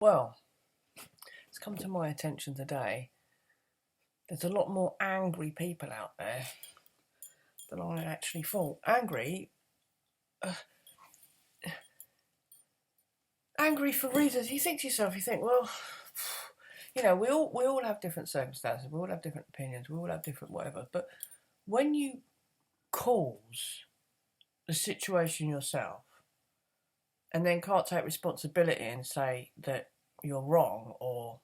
Well, it's come to my attention today. There's a lot more angry people out there than I actually thought. Uh, angry for reasons. You think to yourself, well, we all have different circumstances. We all have different opinions. We all have different whatever. But when you cause the situation yourself and then can't take responsibility and say that you're wrong or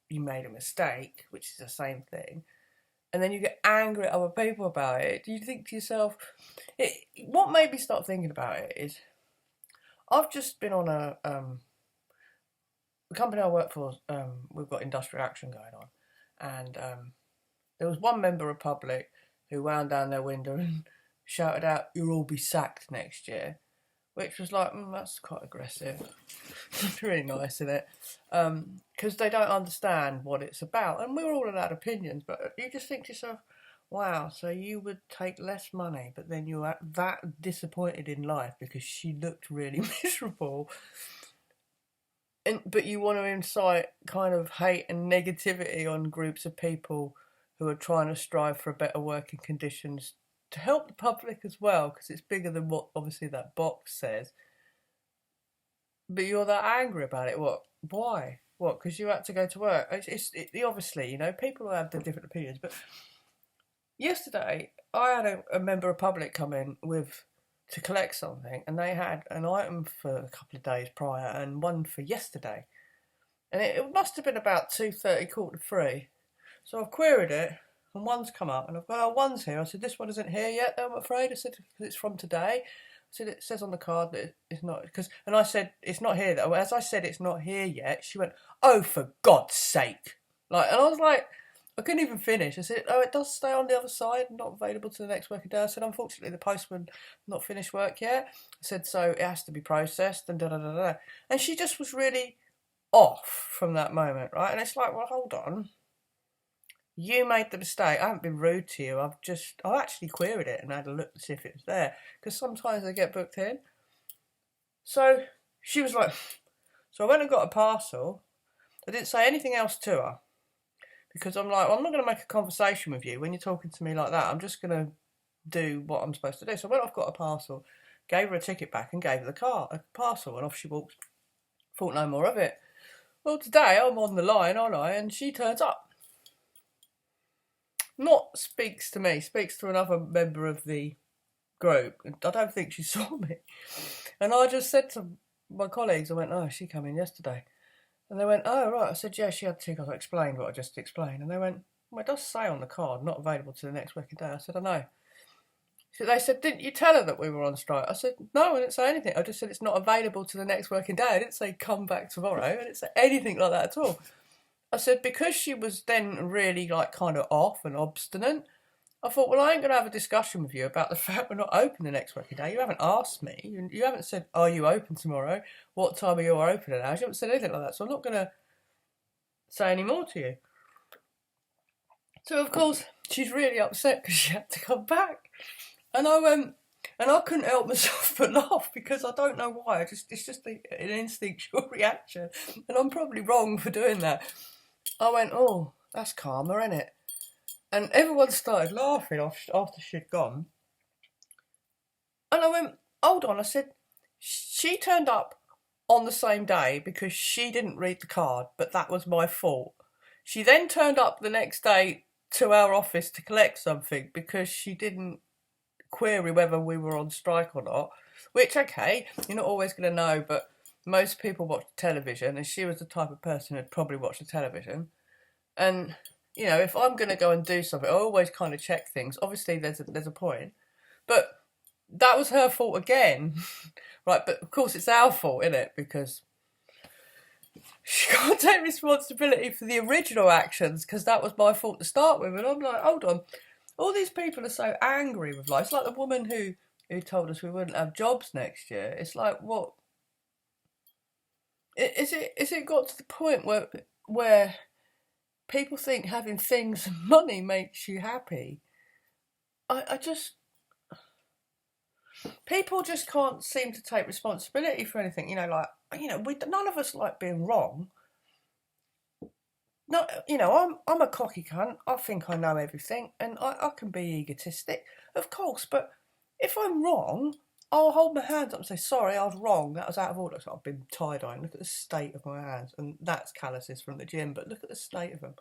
you made a mistake, which is the same thing, and then you get angry at other people about it, do you think to yourself, what made me start thinking about it is I've just been on the company I work for, we've got industrial action going on, and there was one member of public who wound down their window and shouted out, "You'll all be sacked next year," which was like, that's quite aggressive. It's really nice, isn't it? Because they don't understand what it's about, and we're all allowed opinions, but you just think to yourself, wow, so you would take less money, but then you're that disappointed in life because she looked really miserable. But you want to incite kind of hate and negativity on groups of people who are trying to strive for better working conditions to help the public as well, because it's bigger than what obviously that box says. But you're that angry about it. What? Why? What? Because you had to go to work. Obviously, people have their different opinions. But yesterday, I had a member of public come in to collect something, and they had an item for a couple of days prior and one for yesterday. And it must have been about 2:30, 2:45. So I've queried it, and one's come up, and I've got, oh, one's here. I said, this one isn't here yet, I'm afraid. I said, because it's from today. I said, it says on the card that it's not, and I said, it's not here. As I said, it's not here yet, she went, oh, for God's sake. And I was like, I couldn't even finish. I said, oh, it does stay on the other side, not available to the next working day. I said, unfortunately, the postman not finished work yet. I said, so it has to be processed, and da-da-da-da. And she just was really off from that moment, right? And it's like, well, hold on. You made the mistake. I haven't been rude to you. I actually queried it and had a look to see if it was there, because sometimes they get booked in. So she was like, so I went and got a parcel. I didn't say anything else to her, because I'm like, well, I'm not going to make a conversation with you when you're talking to me like that. I'm just going to do what I'm supposed to do. So I went off, got a parcel, gave her a ticket back and gave her a parcel, and off she walked. Thought no more of it. Well, today I'm on the line, aren't I? And she turns up. Not speaks to me, speaks to another member of the group. I don't think she saw me. And I just said to my colleagues, I went, oh, she came in yesterday. And they went, oh, right. I said, yeah, she had tickets. I explained what I just explained. And they went, well, it does say on the card, not available to the next working day. I said, I know. So they said, didn't you tell her that we were on strike? I said, no, I didn't say anything. I just said it's not available to the next working day. I didn't say come back tomorrow. I didn't say anything like that at all. I said, because she was then really kind of off and obstinate, I thought, well, I ain't going to have a discussion with you about the fact we're not open the next working day. You haven't asked me. You haven't said, are you open tomorrow? What time are you open at? You haven't said anything like that. So I'm not going to say any more to you. So, of course, she's really upset because she had to come back. And I went, and I couldn't help myself but laugh, because I don't know why. It's just an instinctual reaction. And I'm probably wrong for doing that. I went, oh, that's karma, isn't it? And everyone started laughing after she'd gone. And I went, hold on. I said, she turned up on the same day because she didn't read the card, but that was my fault. She then turned up the next day to our office to collect something because she didn't query whether we were on strike or not. Which, okay, you're not always going to know, but most people watch television, and she was the type of person who'd probably watch the television. And, if I'm going to go and do something, I always kind of check things. Obviously, there's a point. But that was her fault again. Right, but of course it's our fault, isn't it? Because she can't take responsibility for the original actions, because that was my fault to start with. And I'm like, hold on. All these people are so angry with life. It's like the woman who told us we wouldn't have jobs next year. It's like, what? Is it got to the point where people think having things and money makes you happy? I just, people just can't seem to take responsibility for anything. None of us like being wrong. No, I'm a cocky cunt. I think I know everything, and I can be egotistic, of course. But if I'm wrong, I'll hold my hands up and say, sorry, I was wrong. That was out of order. So I've been tie-dyeing. Look at the state of my hands. And that's calluses from the gym, but look at the state of them.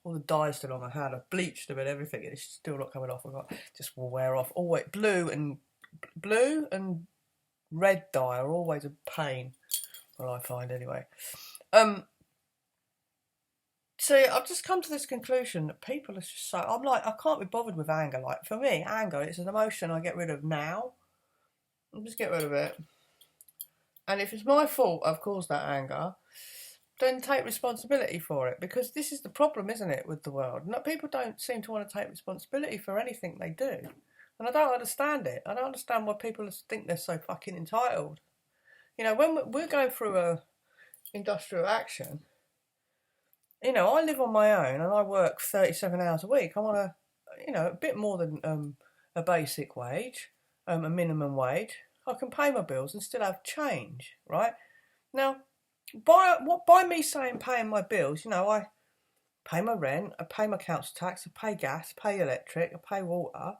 All the dye's still on my hand. I've bleached them and everything, and it's still not coming off. Just will wear off. Always blue and red dye are always a pain. Well, I find anyway. So I've just come to this conclusion that people are just so... I'm like, I can't be bothered with anger. Like, for me, anger, it's an emotion I get rid of now. I'll just get rid of it. And if it's my fault I've caused that anger, then take responsibility for it. Because this is the problem, isn't it, with the world? People don't seem to want to take responsibility for anything they do. And I don't understand it. I don't understand why people think they're so fucking entitled. When we're going through a industrial action... I live on my own and I work 37 hours a week. I'm on a bit more than a basic wage, a minimum wage. I can pay my bills and still have change, right? Now, by me saying paying my bills, I pay my rent, I pay my council tax, I pay gas, I pay electric, I pay water,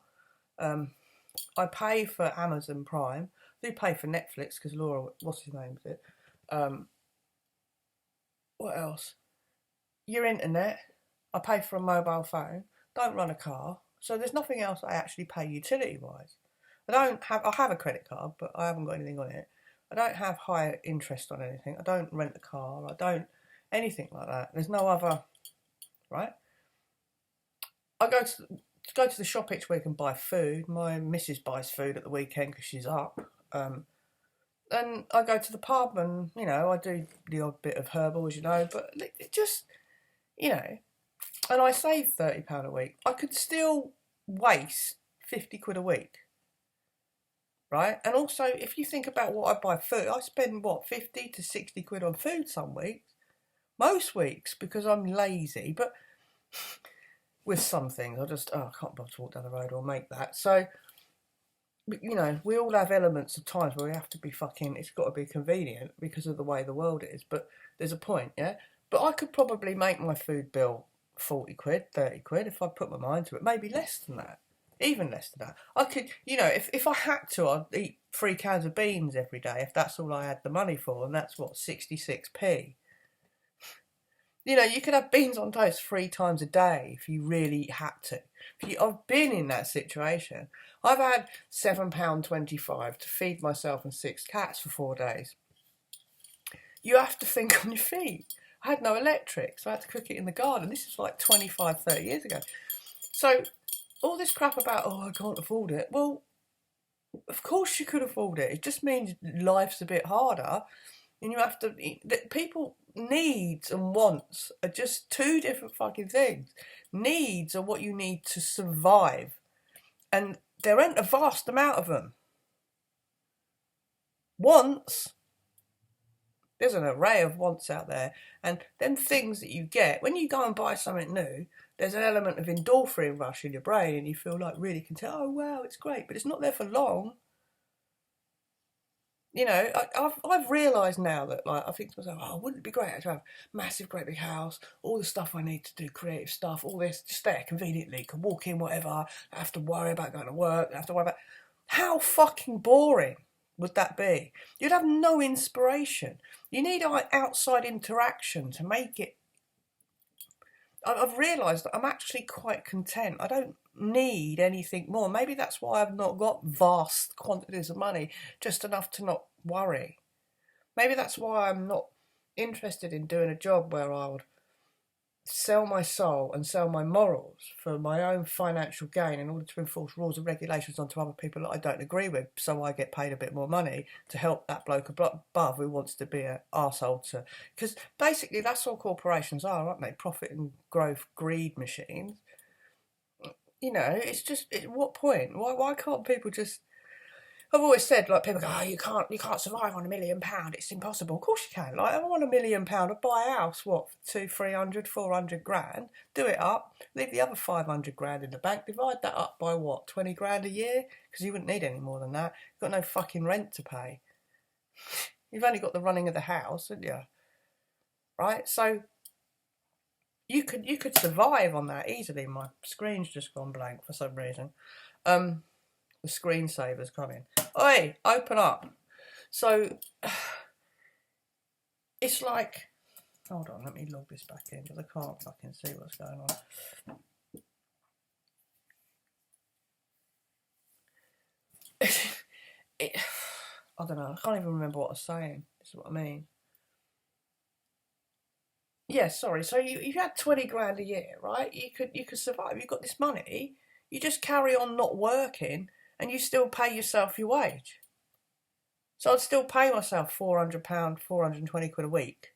I pay for Amazon Prime, I do pay for Netflix because Laura, what's his name, is it? What else? Your internet, I pay for a mobile phone, don't run a car, so there's nothing else I actually pay utility-wise. I have a credit card, but I haven't got anything on it. I don't have higher interest on anything. I don't rent a car. I don't, anything like that. There's no other, right? I go to the shop each week and buy food. My missus buys food at the weekend because she's up. And I go to the pub and, I do the odd bit of herbal, as you know, but it just... and I save £30 a week. I could still waste 50 quid a week, right? And also, if you think about what I buy food, I spend, 50 to 60 quid on food some weeks. Most weeks, because I'm lazy, but with some things, I can't bother to walk down the road or make that. So, we all have elements of times where we have to be it's got to be convenient because of the way the world is, but there's a point, yeah? But I could probably make my food bill 40 quid, 30 quid if I put my mind to it. Maybe less than that. Even less than that. I could, if I had to, I'd eat 3 cans of beans every day if that's all I had the money for. And that's 66p. You could have beans on toast 3 times a day if you really had to. I've been in that situation. I've had £7.25 to feed myself and 6 cats for 4 days. You have to think on your feet. I had no electric, so I had to cook it in the garden. This is like 25, 30 years ago. So, all this crap about, I can't afford it. Well, of course you could afford it. It just means life's a bit harder. And you have to... People, needs and wants are just 2 different fucking things. Needs are what you need to survive. And there ain't a vast amount of them. Wants... There's an array of wants out there, and them things that you get, when you go and buy something new, there's an element of endorphin rush in your brain, and you feel like really content. Oh, wow, it's great, but it's not there for long. I've realised now that, I think to myself, wouldn't it be great to have a massive, great big house, all the stuff I need to do, creative stuff, all this, just there conveniently, can walk in, whatever, I have to worry about going to work, I have to worry about... How fucking boring would that be? You'd have no inspiration. You need outside interaction to make it... I've realised that I'm actually quite content. I don't need anything more. Maybe that's why I've not got vast quantities of money, just enough to not worry. Maybe that's why I'm not interested in doing a job where I would sell my soul and sell my morals for my own financial gain in order to enforce rules and regulations onto other people that I don't agree with, so I get paid a bit more money to help that bloke above who wants to be an arsehole to... Because basically that's all corporations are, aren't they? Profit and growth, greed machines. It's just... At what point? Why can't people just... I've always said, like, people go, oh, you can't survive on £1 million. It's impossible. Of course you can. Like, if I want £1 million, I'd buy a house, what, 200, 300, 400 grand, do it up, leave the other 500 grand in the bank, divide that up by what, 20 grand a year? Because you wouldn't need any more than that. You've got no fucking rent to pay. You've only got the running of the house, haven't you? Right? So you could survive on that easily. My screen's just gone blank for some reason. The screensaver's coming. Oi, open up. So it's like, hold on, let me log this back in because I can't fucking see what's going on. I don't know, I can't even remember what I was saying. This is what I mean. Yeah, sorry. So you had 20 grand a year, right? You could survive. You've got this money. You just carry on not working, and you still pay yourself your wage. So I'd still pay myself £400, 420 quid a week,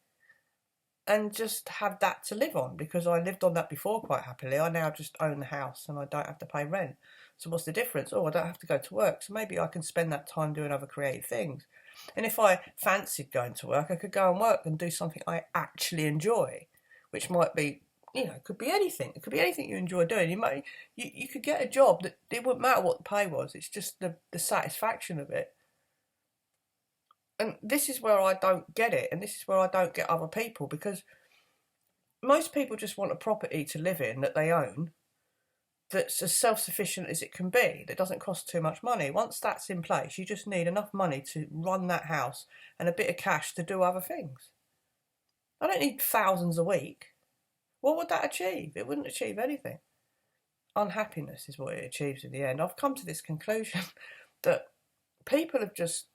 and just have that to live on, because I lived on that before quite happily. I now just own the house and I don't have to pay rent. So what's the difference? Oh, I don't have to go to work, so maybe I can spend that time doing other creative things. And if I fancied going to work, I could go and work and do something I actually enjoy, which might be, it could be anything. It could be anything you enjoy doing. You could get a job that it wouldn't matter what the pay was. It's just the satisfaction of it. And this is where I don't get it, and this is where I don't get other people, because most people just want a property to live in that they own, that's as self-sufficient as it can be, that doesn't cost too much money. Once that's in place, you just need enough money to run that house and a bit of cash to do other things. I don't need thousands a week. What would that achieve? It wouldn't achieve anything. Unhappiness is what it achieves in the end. I've come to this conclusion that people have just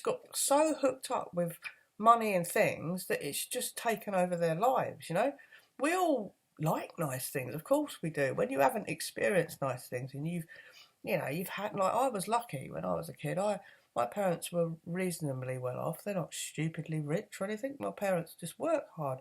got so hooked up with money and things that it's just taken over their lives, We all like nice things, of course we do. When you haven't experienced nice things and you've had, like, I was lucky when I was a kid. My parents were reasonably well off. They're not stupidly rich or anything. My parents just work hard.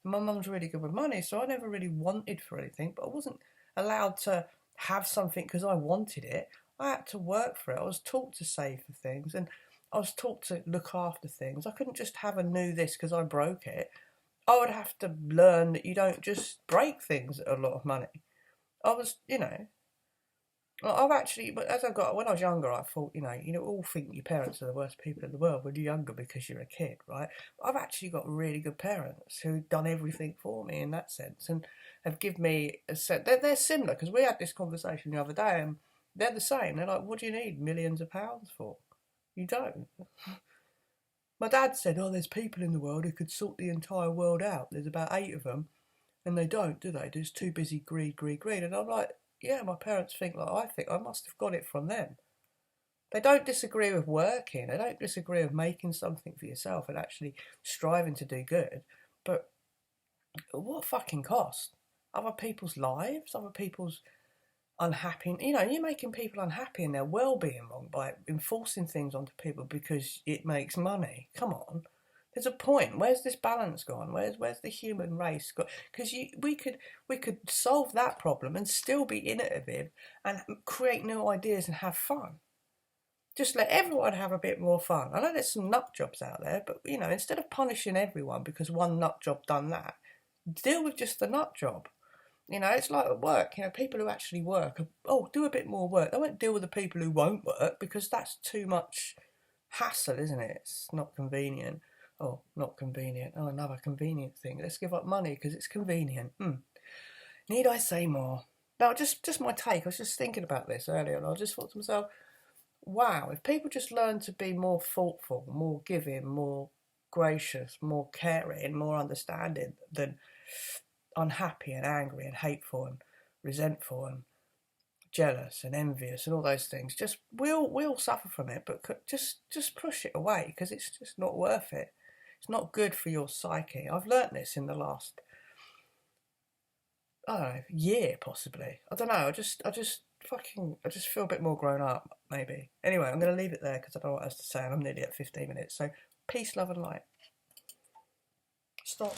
And my mum's really good with money, so I never really wanted for anything, but I wasn't allowed to have something because I wanted it. I had to work for it. I was taught to save for things, and I was taught to look after things. I couldn't just have a new this because I broke it. I would have to learn that you don't just break things at a lot of money. I was, I've actually, but when I was younger, I thought, all think your parents are the worst people in the world when you're younger because you're a kid, right? But I've actually got really good parents who've done everything for me in that sense, and have given me a sense. They're similar, because we had this conversation the other day, and they're the same. They're like, what do you need millions of pounds for? You don't. My dad said, oh, there's people in the world who could sort the entire world out. There's about 8 of them, and they don't, do they? They're just too busy greed. And I'm like, yeah, my parents think like I think. I must have got it from them. They don't disagree with working. They don't disagree with making something for yourself and actually striving to do good. But what fucking cost? Other people's lives? Other people's unhappy, you're making people unhappy and their well-being wrong by enforcing things onto people because it makes money. Come on, there's a point. Where's this balance gone? Where's the human race gone? Because we could solve that problem and still be innovative and create new ideas and have fun. Just let everyone have a bit more fun. I know there's some nut jobs out there, but instead of punishing everyone because one nut job done that, deal with just the nut job. It's like at work, people who actually work, do a bit more work. They won't deal with the people who won't work because that's too much hassle, isn't it? It's not convenient. Oh, not convenient. Oh, another convenient thing. Let's give up money because it's convenient. Need I say more? No, just my take. I was just thinking about this earlier, and I just thought to myself, wow, if people just learn to be more thoughtful, more giving, more gracious, more caring, more understanding than unhappy and angry and hateful and resentful and jealous and envious and all those things, just we'll suffer from it, but just push it away because it's just not worth it. It's not good for your psyche. I've learnt this in the last, I don't know, year possibly. I don't know. I just feel a bit more grown up maybe. Anyway, I'm going to leave it there because I don't know what else to say, and I'm nearly at 15 minutes. So peace, love, and light. Stop.